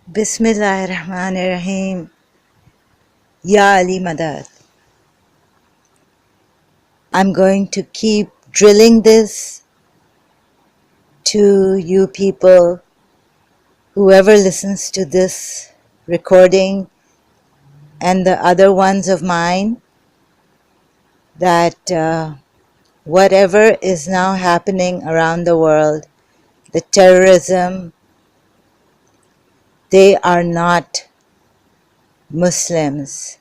Bismillahirrahmanirrahim. Ya Ali Madad. I'm going to keep drilling this to you people, whoever listens to this recording and the other ones of mine, that whatever is now happening around the world, the terrorism, they are not Muslims.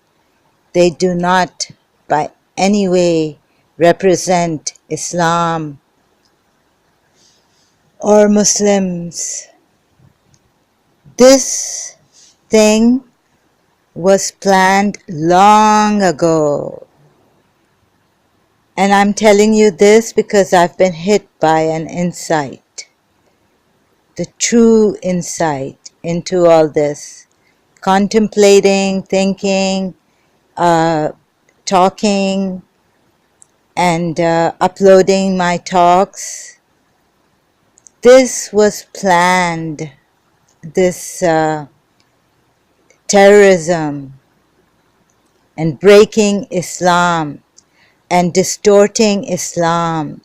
They do not by any way represent Islam or Muslims. This thing was planned long ago. And I'm telling you this because I've been hit by an insight, the true insight into all this. Contemplating, thinking, talking, and uploading my talks. This was planned, this terrorism and breaking Islam and distorting Islam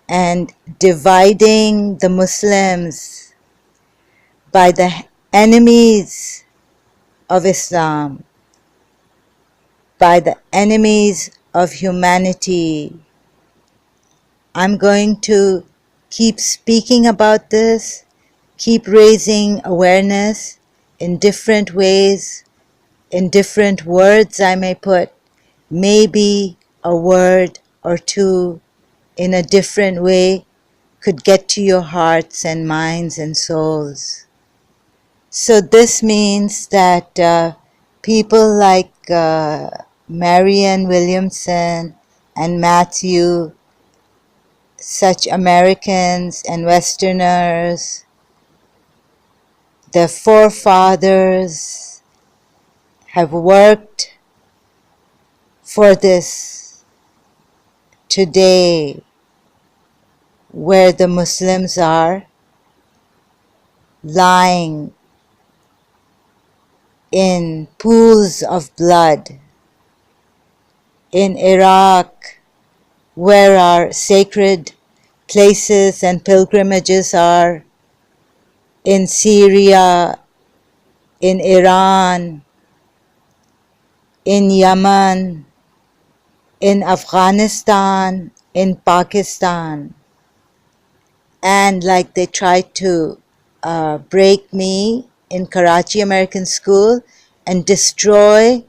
and dividing the Muslims by the enemies of Islam, by the enemies of humanity. I'm going to keep speaking about this, keep raising awareness in different ways, in different words I may put, maybe a word or two in a different way could get to your hearts and minds and souls. So this means that people like Marianne, Williamson, and Matthew, such Americans and Westerners, their forefathers have worked for this today, where the Muslims are lying in pools of blood, in Iraq, where our sacred places and pilgrimages are, in Syria, in Iran, in Yemen, in Afghanistan, in Pakistan. And like they tried to break me in Karachi American School and destroy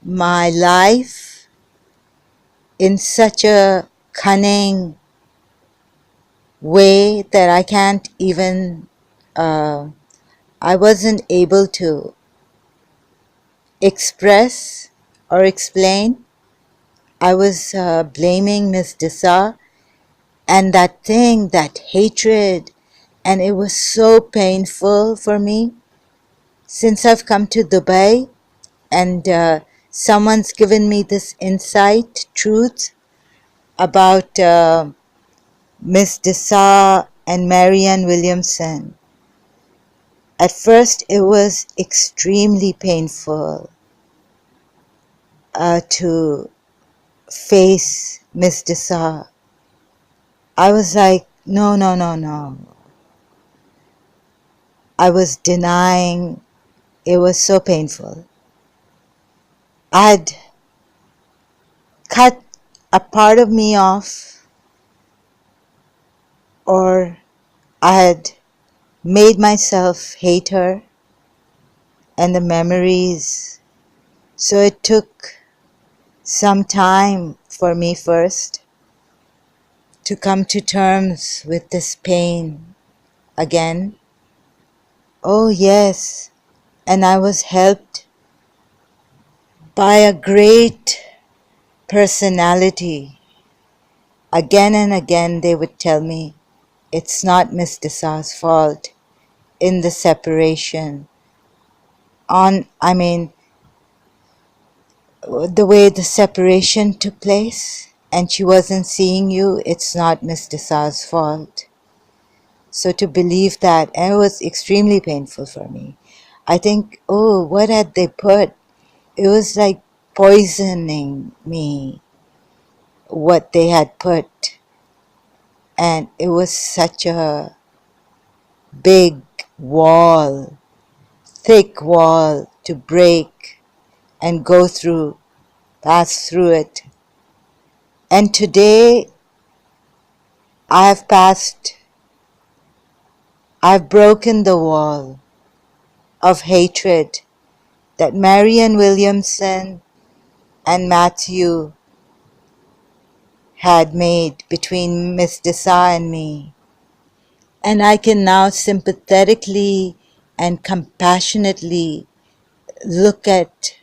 my life in such a cunning way that I can't even, I wasn't able to express or explain. I was blaming Miss Disa and that thing, that hatred, and it was so painful for me since I've come to Dubai and someone's given me this insight, truth about Miss Disa and Marianne Williamson. At first it was extremely painful to face Miss Disa. I was like, no, no, no, no. I was denying. It was so painful. I had cut a part of me off, or I had made myself hate her and the memories. So it took some time for me first to come to terms with this pain again. Oh yes, and I was helped by a great personality. Again and again they would tell me, it's not Miss Desa's fault in the separation. The way the separation took place and she wasn't seeing you, it's not Miss Desa's fault. So to believe that, and it was extremely painful for me. I think, oh, what had they put? It was like poisoning me, what they had put. And it was such a big wall, thick wall to break and go through, pass through it. And today I've broken the wall of hatred that Marianne Williamson and Matthew had made between Miss Desa and me. And I can now sympathetically and compassionately look at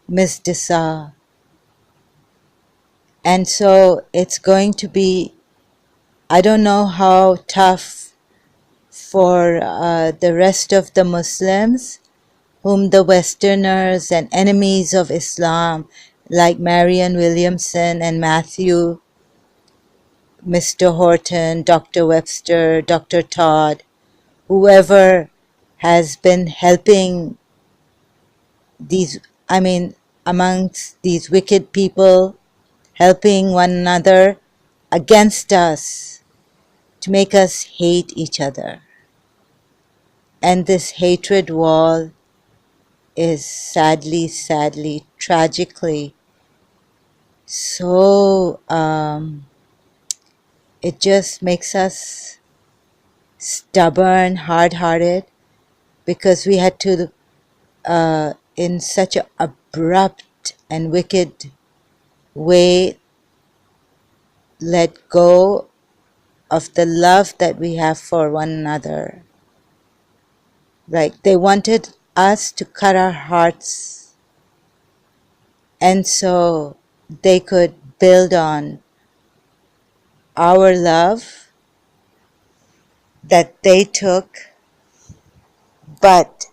Miss Desa. And so it's going to be, I don't know how tough for the rest of the Muslims, whom the Westerners and enemies of Islam like Marianne Williamson and Matthew, Mr. Horton, Dr. Webster, Dr. Todd, whoever has been helping these, amongst these wicked people, helping one another against us to make us hate each other. And this hatred wall is sadly, tragically, so it just makes us stubborn, hard-hearted, because we had to, in such an abrupt and wicked way, let go of the love that we have for one another. Like they wanted us to cut our hearts, and so they could build on our love that they took, but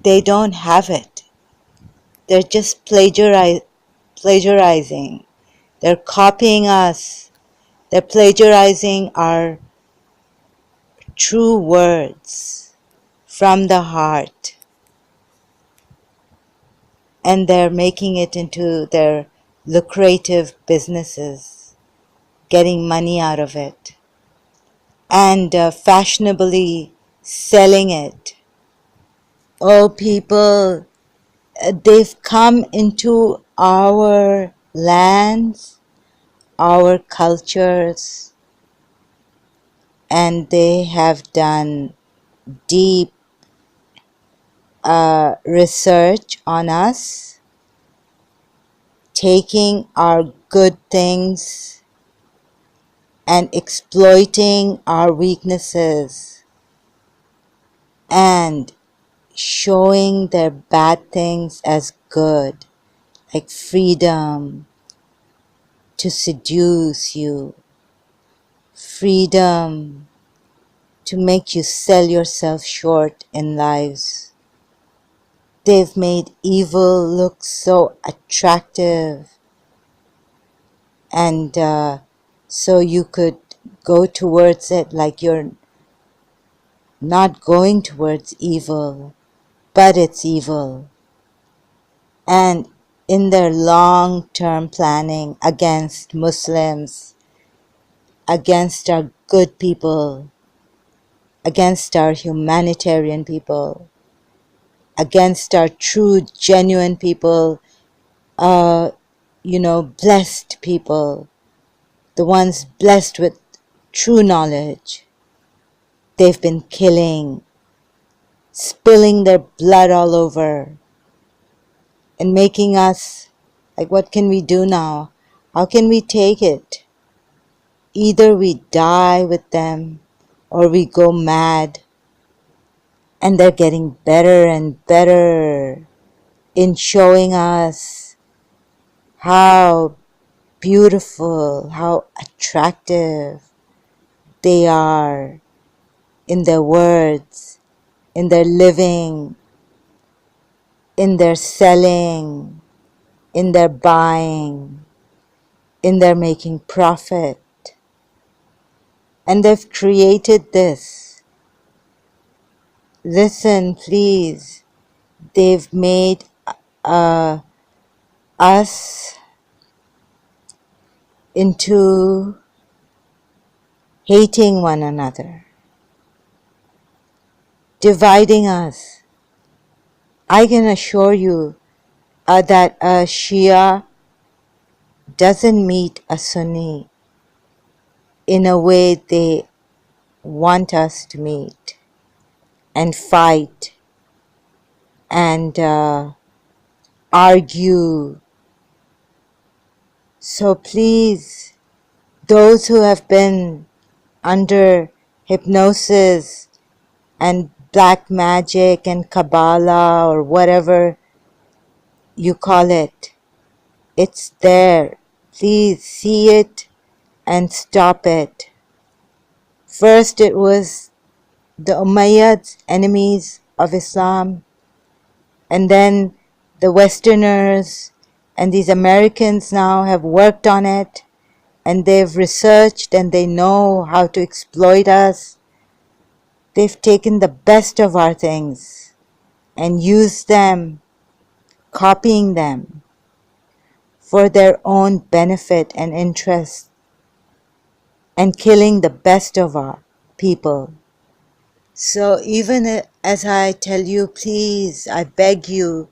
they don't have it. They're just plagiarizing. They're copying us. They're plagiarizing our true words from the heart. And they're making it into their lucrative businesses, getting money out of it, and fashionably selling it. Oh, people, they've come into our lands, our cultures, and they have done deep research on us, taking our good things and exploiting our weaknesses and showing their bad things as good, like freedom to seduce you, freedom to make you sell yourself short in lives. They've made evil look so attractive, and so you could go towards it like you're not going towards evil, but it's evil. And in their long-term planning against Muslims, against our good people, against our humanitarian people, against our true, genuine people, blessed people, the ones blessed with true knowledge. They've been killing, spilling their blood all over, and making us, like, what can we do now? How can we take it? Either we die with them or we go mad. And they're getting better and better in showing us how beautiful, how attractive they are in their words, in their living, in their selling, in their buying, in their making profit. and they've created this. Listen, please. They've made us into hating one another, dividing us. I can assure you that a Shia doesn't meet a Sunni in a way they want us to meet and fight and argue. So please, those who have been under hypnosis and black magic and Kabbalah or whatever you call it, it's there. Please see it and stop it. First it was the Umayyads, enemies of Islam, and then the Westerners and these Americans now have worked on it, and they've researched and they know how to exploit us. They've taken the best of our things and used them, copying them for their own benefit and interest, and killing the best of our people. So even as I tell you, please, I beg you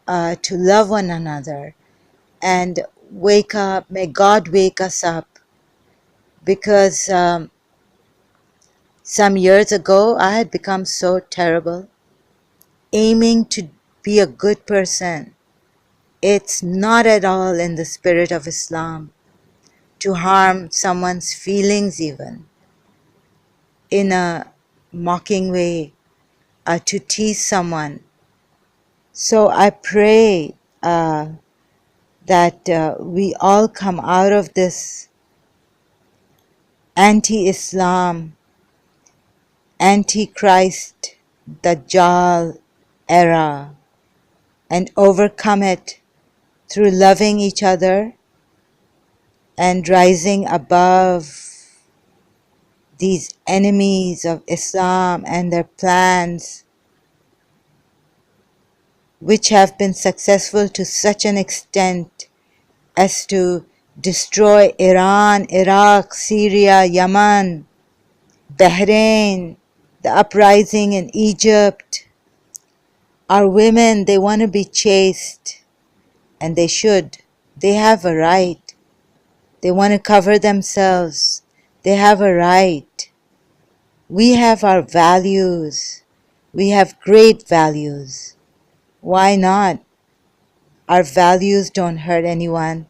to love one another and wake up. May God wake us up, because some years ago I had become so terrible, aiming to be a good person. It's not at all in the spirit of Islam to harm someone's feelings, even in a mocking way, to tease someone. So I pray that we all come out of this anti-Islam, anti-Christ, Dajjal era, and overcome it through loving each other and rising above these enemies of Islam and their plans, which have been successful to such an extent as to destroy Iran, Iraq, Syria, Yemen, Bahrain, the uprising in Egypt. Our women, they want to be chaste, and they should. They have a right. They want to cover themselves. They have a right. We have our values. We have great values. Why not? Our values don't hurt anyone.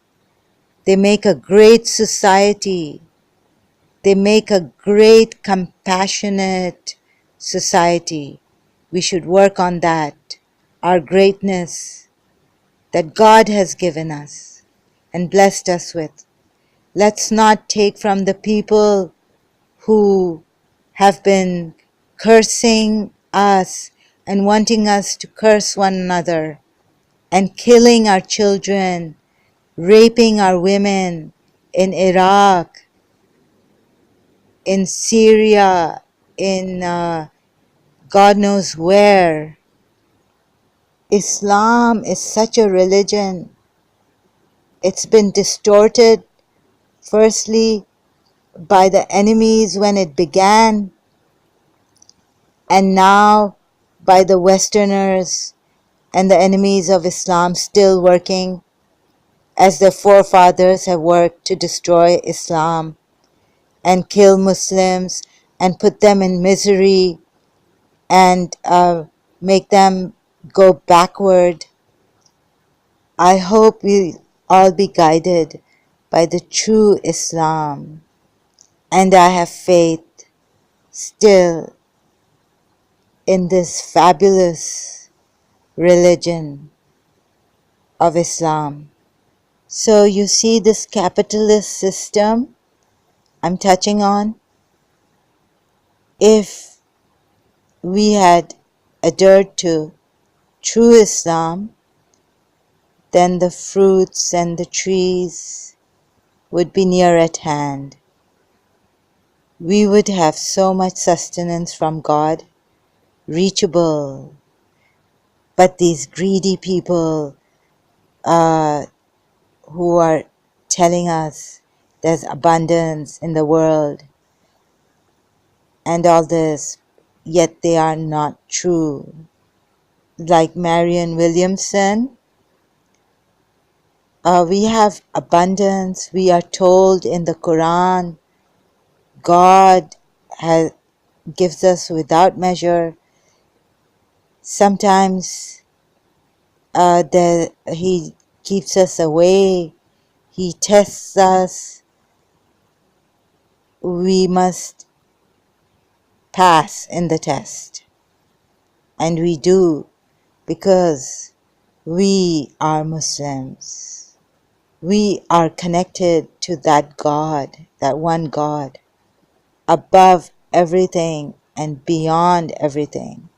They make a great society. They make a great, compassionate society. We should work on that, our greatness that God has given us and blessed us with. Let's not take from the people who have been cursing us and wanting us to curse one another and killing our children, raping our women in Iraq, in Syria, in God knows where. Islam is such a religion. It's been distorted, firstly, by the enemies when it began, and now by the Westerners and the enemies of Islam still working, as their forefathers have worked to destroy Islam and kill Muslims and put them in misery and make them go backward. I hope we all be guided by the true Islam, and I have faith still in this fabulous religion of Islam. So you see this capitalist system I'm touching on? If we had adhered to true Islam, then the fruits and the trees would be near at hand. we would have so much sustenance from God, reachable. But these greedy people who are telling us there's abundance in the world and all this, yet they are not true. Like Marianne Williamson, we have abundance. We are told in the Quran, God gives us without measure. Sometimes He keeps us away. He tests us. We must pass in the test. And we do, because we are Muslims. We are connected to that God, that one God, above everything and beyond everything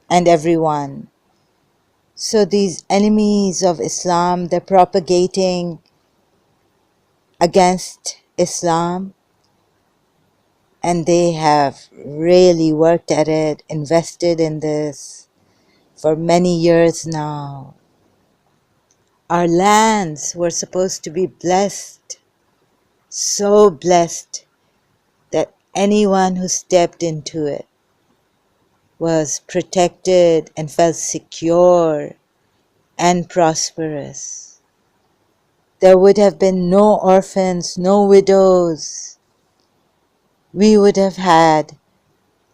and everyone. So these enemies of Islam, they're propagating against Islam, and they have really worked at it, invested in this for many years now. Our lands were supposed to be blessed, so blessed that anyone who stepped into it was protected and felt secure and prosperous. There would have been no orphans, no widows. We would have had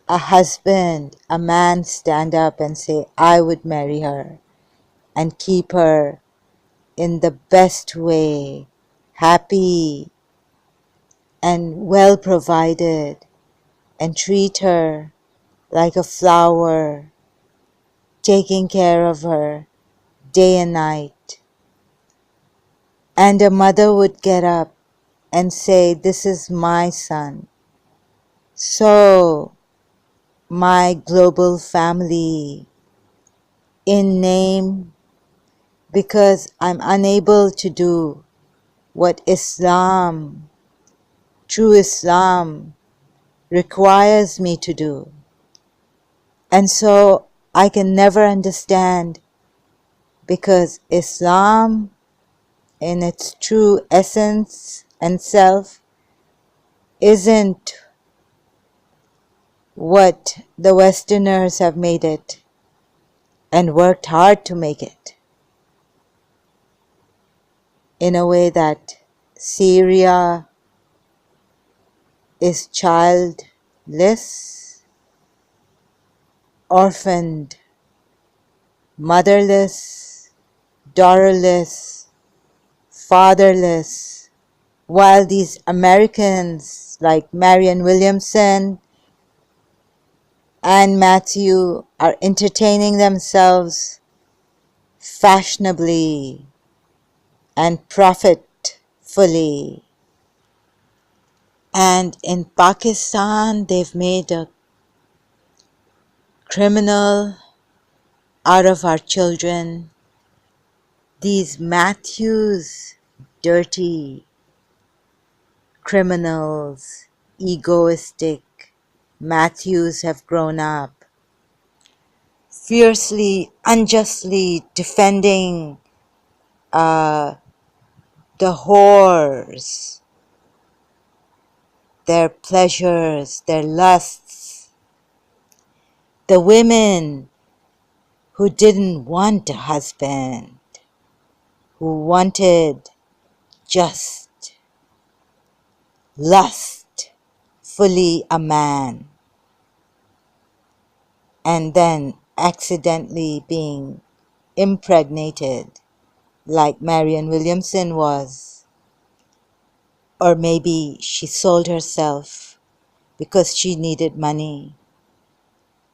a husband, a man stand up and say, I would marry her and keep her in the best way, happy and well provided, and treat her like a flower, taking care of her day and night. And a mother would get up and say, this is my son. So, my global family, in name, because I'm unable to do what Islam, true Islam, requires me to do. And so I can never understand, because Islam, in its true essence and self, isn't what the Westerners have made it and worked hard to make it, in a way that Syria is childless, orphaned, motherless, daughterless, fatherless, while these Americans like Marianne Williamson and Matthew are entertaining themselves fashionably and profitfully. And in Pakistan, they've made a criminal out of our children. These Matthews, dirty criminals, egoistic Matthews, have grown up fiercely, unjustly defending the whores, their pleasures, their lusts, the women who didn't want a husband, who wanted just lust, fully a man, and then accidentally being impregnated like Marianne Williamson was. Or maybe she sold herself because she needed money,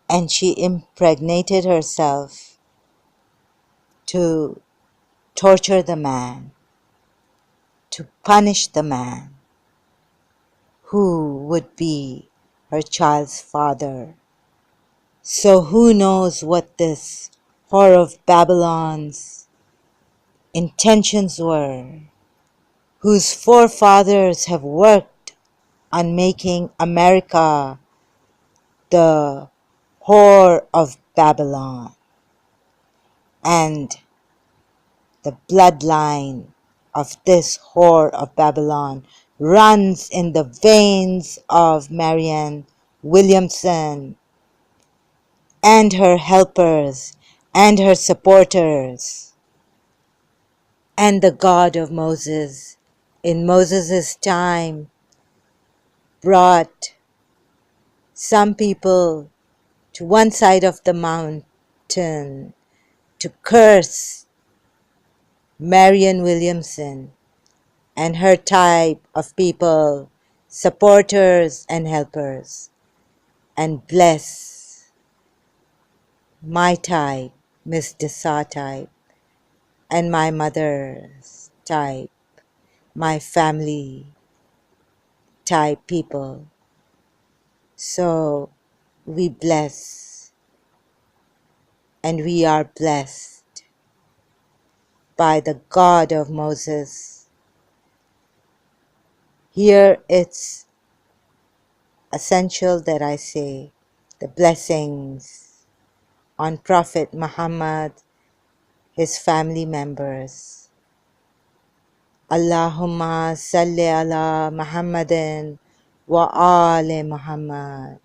and she impregnated herself to torture the man, to punish the man who would be her child's father. So who knows what this whore of Babylon's intentions were, whose forefathers have worked on making America the whore of Babylon, and the bloodline of this whore of Babylon runs in the veins of Marianne Williamson and her helpers and her supporters. And the God of Moses in Moses' time brought some people to one side of the mountain to curse Marianne Williamson and her type of people, supporters and helpers, and bless my type, Miss Desa type, and my mother's type, my family type people. So we bless, and we are blessed by the God of Moses. Here it's essential that I say the blessings on Prophet Muhammad, his family members. Allahumma salli ala Muhammadin wa ali Muhammad.